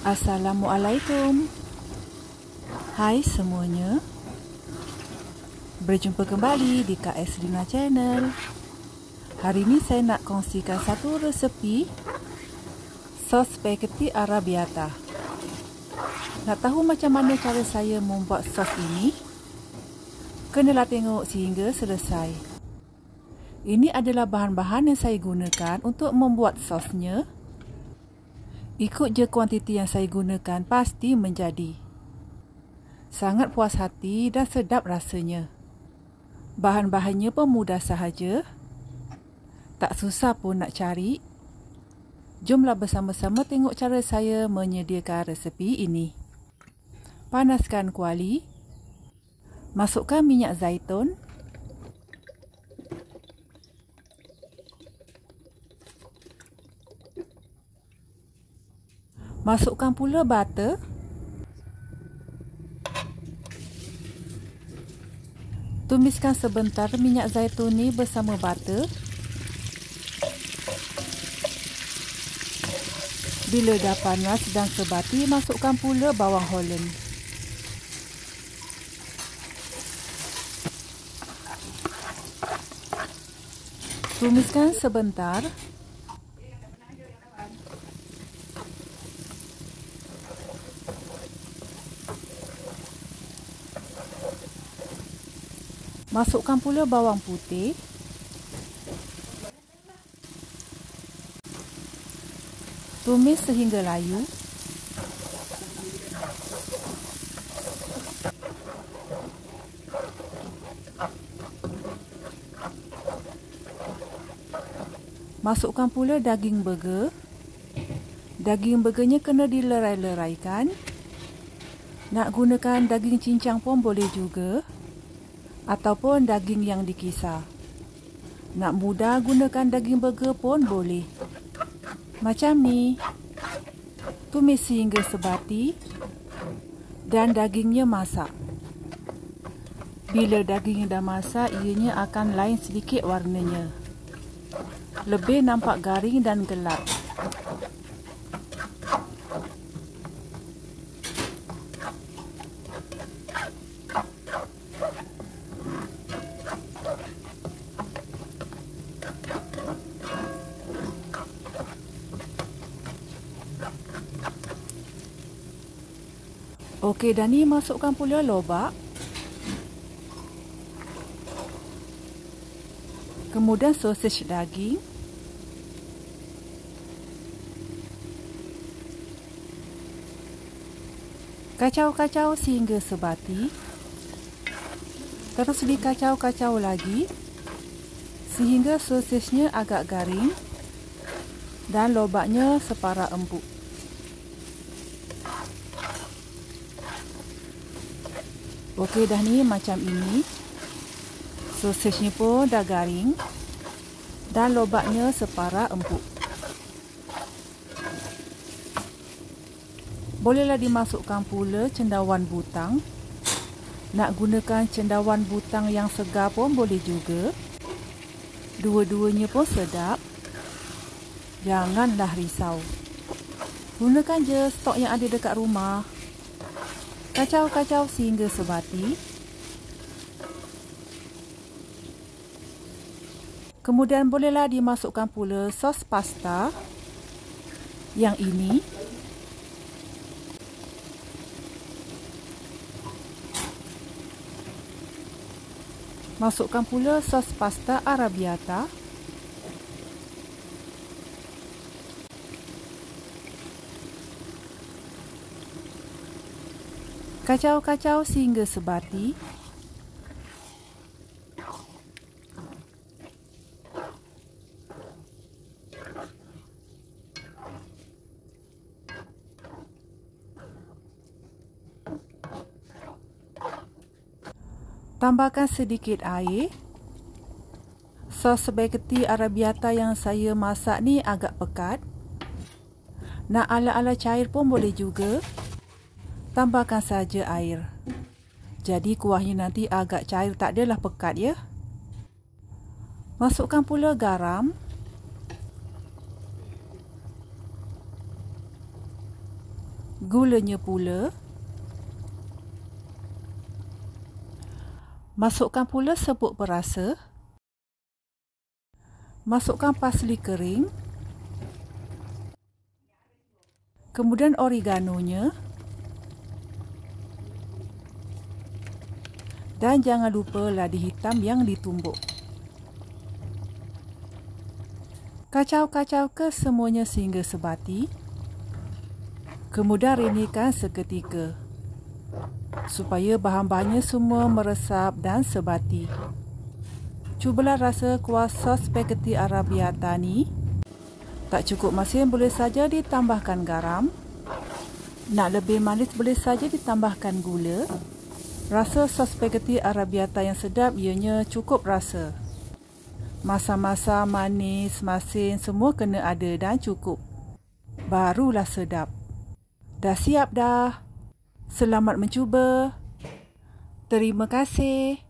Assalamualaikum. Hai semuanya. Berjumpa kembali di KS Lina Channel. Hari ini saya nak kongsikan satu resepi sos spaghetti arrabbiata. Nak tahu macam mana cara saya membuat sos ini? Kenalah tengok sehingga selesai. Ini adalah bahan-bahan yang saya gunakan untuk membuat sosnya. Ikut je kuantiti yang saya gunakan, pasti menjadi. Sangat puas hati dan sedap rasanya. Bahan-bahannya pun mudah sahaja. Tak susah pun nak cari. Jomlah bersama-sama tengok cara saya menyediakan resepi ini. Panaskan kuali. Masukkan minyak zaitun. Masukkan pula butter. Tumiskan sebentar minyak zaitun ni bersama butter. Bila dah panas dan sebati, masukkan pula bawang Holland. Tumiskan sebentar. Masukkan pula bawang putih. Tumis sehingga layu. Masukkan pula daging burger. Daging burgernya kena dilerai-leraikan. Nak gunakan daging cincang pun boleh juga. Ataupun daging yang dikisar. Nak mudah gunakan daging burger pun boleh. Macam ni. Tumis sehingga sebati. Dan dagingnya masak. Bila dagingnya dah masak, ianya akan lain sedikit warnanya. Lebih nampak garing dan gelap. Okey, dan ni masukkan pula lobak. Kemudian sosis daging. Kacau-kacau sehingga sebati. Terus dikacau-kacau lagi sehingga sosisnya agak garing dan lobaknya separa empuk. Okey, dah ni macam ini. Sosisnya pun dah garing dan lobaknya separa empuk. Bolehlah dimasukkan pula cendawan butang. Nak gunakan cendawan butang yang segar pun boleh juga. Dua-duanya pun sedap. Janganlah risau. Gunakan je stok yang ada dekat rumah. Kacau-kacau sehingga sebati. Kemudian bolehlah dimasukkan pula sos pasta. Yang ini. Masukkan pula sos pasta arrabbiata. Kacau-kacau sehingga sebati. Tambahkan sedikit air. Sos spaghetti arrabbiata yang saya masak ni agak pekat. Nak ala-ala cair pun boleh juga. Tambahkan saja air. Jadi kuahnya nanti agak cair, tak adalah pekat ya. Masukkan pula garam. gulanya pula. Masukkan pula serbuk perasa. Masukkan parsley kering. Kemudian oreganonya. Dan jangan lupa ladi hitam yang ditumbuk. Kacau-kacau ke semuanya sehingga sebati. Kemudian renyahkan seketika supaya bahan-bahannya semua meresap dan sebati. Cubalah rasa kuah sos spaghetti arrabbiata ni. Tak cukup masin boleh saja ditambahkan garam. Nak lebih manis boleh saja ditambahkan gula. Rasa sos spaghetti arrabbiata yang sedap ianya cukup rasa. Masa-masa manis, masin semua kena ada dan cukup. Barulah sedap. Dah siap dah. Selamat mencuba. Terima kasih.